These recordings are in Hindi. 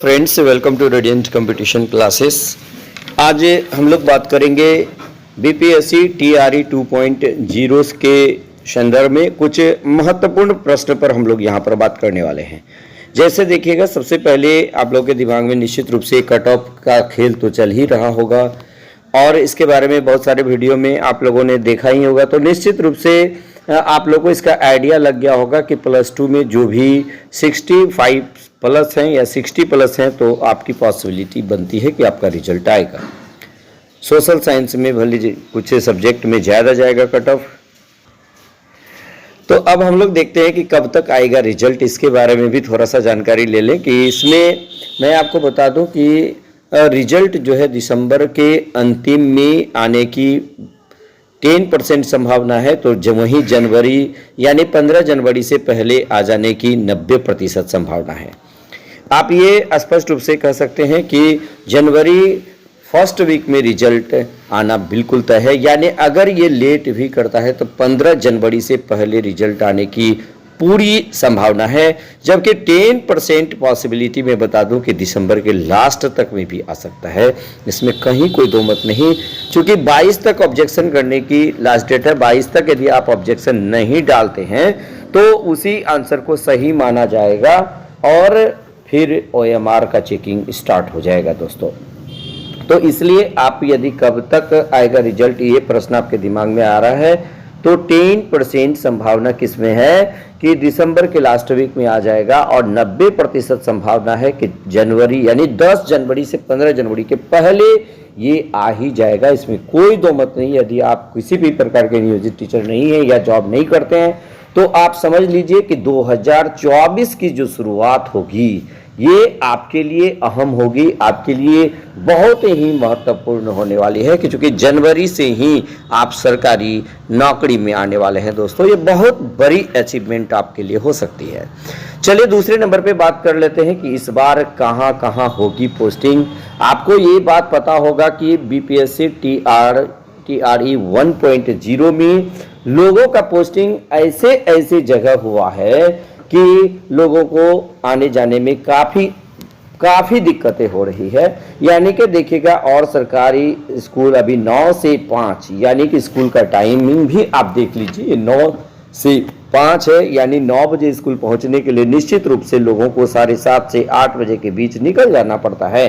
Friends, welcome to radiant competition classes. आज हम लोग बात करेंगे बीपीएससी टीआरई 2.0 के संदर्भ में कुछ महत्वपूर्ण प्रश्न पर हम लोग यहाँ पर बात करने वाले हैं। जैसे देखिएगा, सबसे पहले आप लोगों के दिमाग में निश्चित रूप से कट ऑफ का खेल तो चल ही रहा होगा और इसके बारे में बहुत सारे वीडियो में आप लोगों ने देखा ही होगा। तो निश्चित रूप से आप लोगों को इसका आइडिया लग गया होगा कि +2 में जो भी 65 प्लस हैं या 60 प्लस हैं तो आपकी पॉसिबिलिटी बनती है कि आपका रिजल्ट आएगा। सोशल साइंस में भले कुछ सब्जेक्ट में ज़्यादा जाएगा कट ऑफ। तो अब हम लोग देखते हैं कि कब तक आएगा रिजल्ट, इसके बारे में भी थोड़ा सा जानकारी ले लें। कि इसमें मैं आपको बता दूं कि रिजल्ट जो है दिसंबर के अंतिम में आने की 10% संभावना है, तो वहीं जनवरी यानी 15 जनवरी से पहले आ जाने की 90% संभावना है। आप ये स्पष्ट रूप से कह सकते हैं कि जनवरी फर्स्ट वीक में रिजल्ट आना बिल्कुल तय है। यानी अगर ये लेट भी करता है तो 15 जनवरी से पहले रिजल्ट आने की पूरी संभावना है, जबकि 10% पॉसिबिलिटी में बता दूं कि दिसंबर के लास्ट तक में भी आ सकता है। इसमें कहीं कोई दो मत नहीं, क्योंकि 22 तक ऑब्जेक्शन करने की लास्ट डेट है। 22 तक यदि आप ऑब्जेक्शन नहीं डालते हैं तो उसी आंसर को सही माना जाएगा और फिर OMR का चेकिंग स्टार्ट हो जाएगा दोस्तों। तो इसलिए आप यदि कब तक आएगा रिजल्ट, ये प्रश्न आपके दिमाग में आ रहा है, तो 10% संभावना किसमें है कि दिसंबर के लास्ट वीक में आ जाएगा और 90% संभावना है कि जनवरी यानी 10 जनवरी से 15 जनवरी के पहले ये आ ही जाएगा। इसमें कोई दो मत नहीं। यदि आप किसी भी प्रकार के नियोजित टीचर नहीं है या जॉब नहीं करते हैं तो आप समझ लीजिए कि 2024 की जो शुरुआत होगी ये आपके लिए अहम होगी, आपके लिए बहुत ही महत्वपूर्ण होने वाली है, क्योंकि जनवरी से ही आप सरकारी नौकरी में आने वाले हैं दोस्तों। ये बहुत बड़ी अचीवमेंट आपके लिए हो सकती है। चलिए दूसरे नंबर पे बात कर लेते हैं कि इस बार कहाँ कहाँ होगी पोस्टिंग। आपको ये बात पता होगा कि बीपीएससी टीआरई 1.0 में लोगों का पोस्टिंग ऐसे ऐसे जगह हुआ है कि लोगों को आने जाने में काफ़ी दिक्कतें हो रही है। यानी कि देखिएगा, और सरकारी स्कूल अभी 9 से 5 यानी कि स्कूल का टाइमिंग भी आप देख लीजिए, 9 से 5 है। यानी 9 बजे स्कूल पहुंचने के लिए निश्चित रूप से लोगों को 7:30 से 8 बजे के बीच निकल जाना पड़ता है।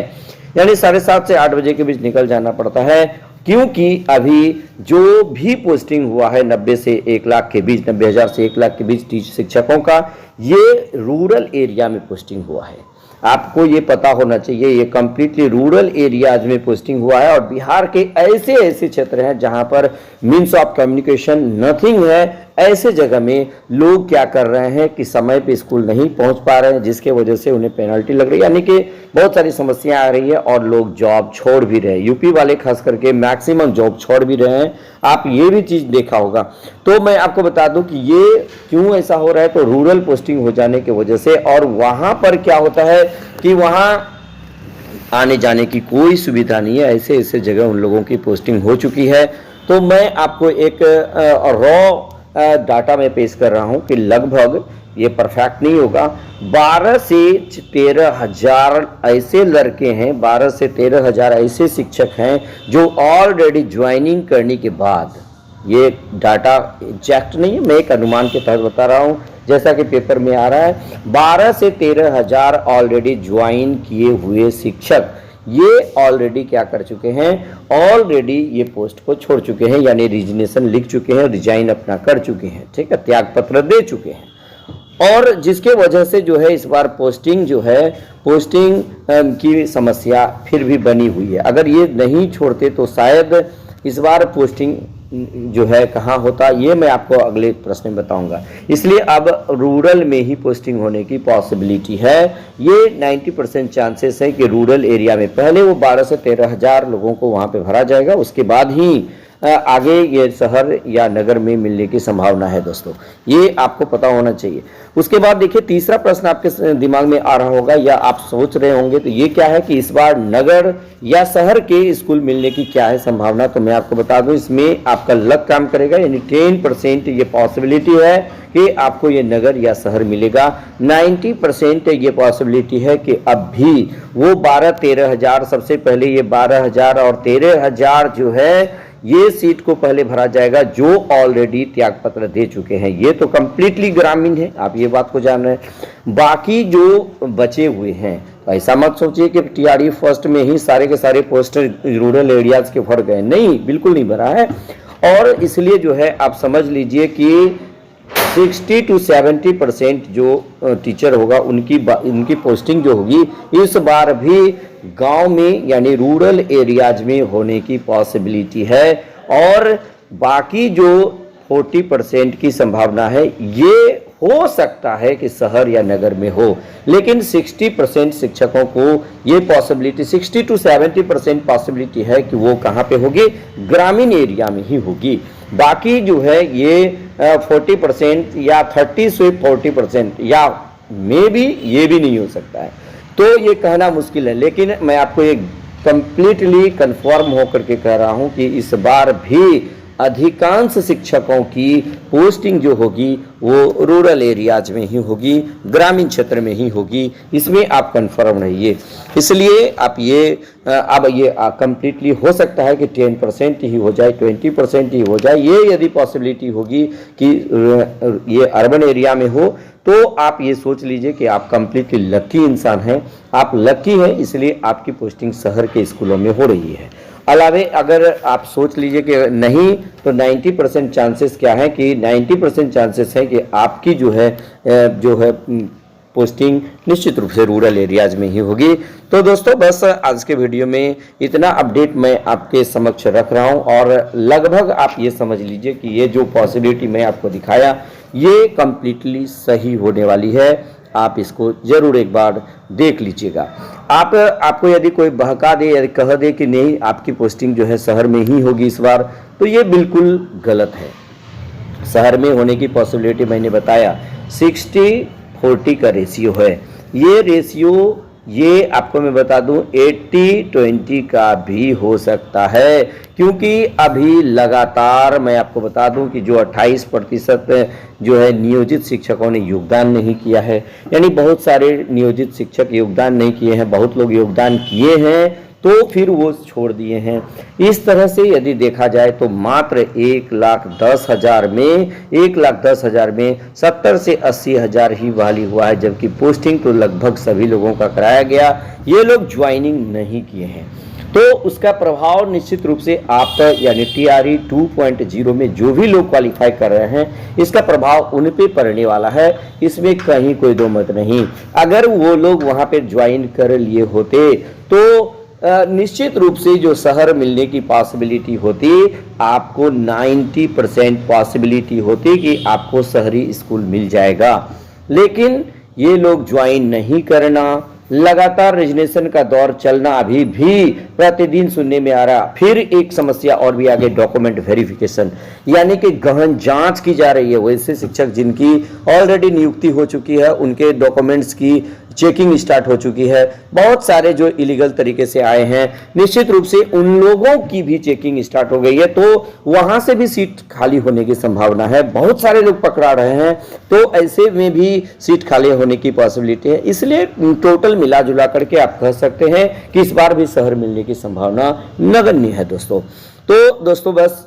यानी 7:30 से 8 बजे के बीच निकल जाना पड़ता है, क्योंकि अभी जो भी पोस्टिंग हुआ है 90 से 1 लाख के बीच, 90,000 से 1 लाख के बीच शिक्षकों का, ये रूरल एरिया में पोस्टिंग हुआ है। आपको ये पता होना चाहिए, ये कम्प्लीटली रूरल एरियाज में पोस्टिंग हुआ है। और बिहार के ऐसे ऐसे क्षेत्र हैं जहां पर मीन्स ऑफ कम्युनिकेशन नथिंग है। ऐसे जगह में लोग क्या कर रहे हैं कि समय पे स्कूल नहीं पहुंच पा रहे हैं, जिसके वजह से उन्हें पेनल्टी लग रही है। यानी कि बहुत सारी समस्याएं आ रही है और लोग जॉब छोड़ भी रहे हैं। यूपी वाले खास करके मैक्सिमम जॉब छोड़ भी रहे हैं। आप ये भी चीज़ देखा होगा। तो मैं आपको बता दूं कि ये क्यों ऐसा हो रहा है, तो रूरल पोस्टिंग हो जाने की वजह से। और वहाँ पर क्या होता है कि वहाँ आने जाने की कोई सुविधा नहीं है। ऐसे ऐसे जगह उन लोगों की पोस्टिंग हो चुकी है। तो मैं आपको एक रॉ डाटा में पेश कर रहा हूं कि लगभग, ये परफेक्ट नहीं होगा, 12 से 13 हजार ऐसे लड़के हैं, 12 से 13 हजार ऐसे शिक्षक हैं जो ऑलरेडी ज्वाइनिंग करने के बाद, ये डाटा एग्जैक्ट नहीं है, मैं एक अनुमान के तहत बता रहा हूं जैसा कि पेपर में आ रहा है, 12 से 13 हजार ऑलरेडी ज्वाइन किए हुए शिक्षक ये ऑलरेडी क्या कर चुके हैं, ऑलरेडी ये पोस्ट को छोड़ चुके हैं। यानी रिजिग्नेशन लिख चुके हैं, रिजाइन अपना कर चुके हैं, ठीक है, त्याग पत्र दे चुके हैं। और जिसके वजह से जो है इस बार पोस्टिंग जो है, पोस्टिंग की समस्या फिर भी बनी हुई है। अगर ये नहीं छोड़ते तो शायद इस बार पोस्टिंग जो है कहाँ होता, ये मैं आपको अगले प्रश्न में बताऊंगा। इसलिए अब रूरल में ही पोस्टिंग होने की पॉसिबिलिटी है। ये 90% चांसेस है कि रूरल एरिया में पहले वो 12 से 13 हजार लोगों को वहाँ पे भरा जाएगा, उसके बाद ही आगे ये शहर या नगर में मिलने की संभावना है दोस्तों, ये आपको पता होना चाहिए। उसके बाद देखिए तीसरा प्रश्न आपके दिमाग में आ रहा होगा या आप सोच रहे होंगे, तो ये क्या है कि इस बार नगर या शहर के स्कूल मिलने की क्या है संभावना। तो मैं आपको बता दूं, इसमें आपका लक काम करेगा, यानी 10% ये पॉसिबिलिटी है कि आपको ये नगर या शहर मिलेगा। 90% ये पॉसिबिलिटी है कि अब भी वो 12-13 हजार, सबसे पहले ये 12 हजार और 13 हजार जो है ये सीट को पहले भरा जाएगा जो ऑलरेडी त्यागपत्र दे चुके हैं। ये तो कंप्लीटली ग्रामीण है, आप ये बात को जान रहे हैं। बाकी जो बचे हुए हैं, तो ऐसा मत सोचिए कि टीआरई फर्स्ट में ही सारे के सारे पोस्टर रूरल एरियाज के भर गए, नहीं, बिल्कुल नहीं भरा है। और इसलिए जो है आप समझ लीजिए कि 60 to 70% जो टीचर होगा उनकी पोस्टिंग जो होगी इस बार भी गांव में यानी रूरल एरियाज में होने की पॉसिबिलिटी है। और बाकी जो 40% की संभावना है ये हो सकता है कि शहर या नगर में हो, लेकिन 60% शिक्षकों को ये पॉसिबिलिटी, 60 to 70% पॉसिबिलिटी है कि वो कहाँ पे होगी, ग्रामीण एरिया में ही होगी। बाकी जो है ये 40% या 30 से 40% या मे भी ये भी नहीं हो सकता है, तो ये कहना मुश्किल है। लेकिन मैं आपको ये कंप्लीटली कंफर्म होकर के कह रहा हूँ कि इस बार भी अधिकांश शिक्षकों की पोस्टिंग जो होगी वो रूरल एरियाज में ही होगी, ग्रामीण क्षेत्र में ही होगी, इसमें आप कंफर्म रहिए। इसलिए आप ये अब ये कंप्लीटली हो सकता है कि 10% ही हो जाए, 20% ही हो जाए, ये यदि पॉसिबिलिटी होगी कि ये अर्बन एरिया में हो, तो आप ये सोच लीजिए कि आप कंप्लीटली लकी इंसान हैं, आप लकी हैं, इसलिए आपकी पोस्टिंग शहर के स्कूलों में हो रही है। अलावे अगर आप सोच लीजिए कि नहीं, तो 90% चांसेस क्या है कि 90% चांसेस है कि आपकी जो है पोस्टिंग निश्चित रूप से रूरल एरियाज में ही होगी। तो दोस्तों बस आज के वीडियो में इतना अपडेट मैं आपके समक्ष रख रहा हूं, और लगभग आप ये समझ लीजिए कि ये जो पॉसिबिलिटी मैं आपको दिखाया ये कंप्लीटली सही होने वाली है। आप इसको जरूर एक बार देख लीजिएगा। आपको यदि कोई बहका दे या कह दे कि नहीं आपकी पोस्टिंग जो है शहर में ही होगी इस बार, तो ये बिल्कुल गलत है। शहर में होने की पॉसिबिलिटी मैंने बताया 60-40 का रेशियो है। ये रेशियो ये आपको मैं बता दूं 80-20 का भी हो सकता है, क्योंकि अभी लगातार मैं आपको बता दूं कि जो 28% जो है नियोजित शिक्षकों ने योगदान नहीं किया है, यानी बहुत सारे नियोजित शिक्षक योगदान नहीं किए हैं, बहुत लोग योगदान किए हैं तो फिर वो छोड़ दिए हैं। इस तरह से यदि देखा जाए तो मात्र 1,10,000 में 70 से 80 हजार ही बहाली हुआ है, जबकि पोस्टिंग तो लगभग सभी लोगों का कराया गया, ये लोग ज्वाइनिंग नहीं किए हैं। तो उसका प्रभाव निश्चित रूप से आप यानी टीआरई 2.0 में जो भी लोग क्वालिफाई कर रहे हैं इसका प्रभाव उन पे पड़ने वाला है, इसमें कहीं कोई दो मत नहीं। अगर वो लोग वहां पे ज्वाइन कर लिए होते तो निश्चित रूप से जो शहर मिलने की पॉसिबिलिटी होती, आपको 90% पॉसिबिलिटी होती कि आपको शहरी स्कूल मिल जाएगा। लेकिन ये लोग ज्वाइन नहीं करना, लगातार रेजिग्नेशन का दौर चलना अभी भी प्रतिदिन सुनने में आ रहा। फिर एक समस्या और भी आगे, डॉक्यूमेंट वेरिफिकेशन, यानी कि गहन जांच की जा रही है। वैसे शिक्षक जिनकी ऑलरेडी नियुक्ति हो चुकी है उनके डॉक्यूमेंट्स की चेकिंग स्टार्ट हो चुकी है। बहुत सारे जो इलीगल तरीके से आए हैं निश्चित रूप से उन लोगों की भी चेकिंग स्टार्ट हो गई है, तो वहां से भी सीट खाली होने की संभावना है। बहुत सारे लोग पकड़ा रहे हैं, तो ऐसे में भी सीट खाली होने की पॉसिबिलिटी है। इसलिए टोटल मिला जुला करके आप कह सकते हैं कि इस बार भी शहर मिलने की संभावना नगण्य है दोस्तों। तो दोस्तों बस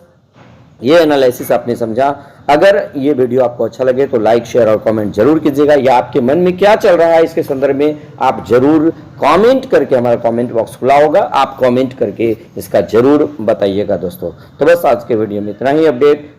ये एनालिसिस आपने समझा। अगर ये वीडियो आपको अच्छा लगे तो लाइक, शेयर और कमेंट जरूर कीजिएगा, या आपके मन में क्या चल रहा है इसके संदर्भ में आप जरूर कमेंट करके, हमारा कमेंट बॉक्स खुला होगा, आप कमेंट करके इसका जरूर बताइएगा दोस्तों। तो बस आज के वीडियो में इतना ही अपडेट।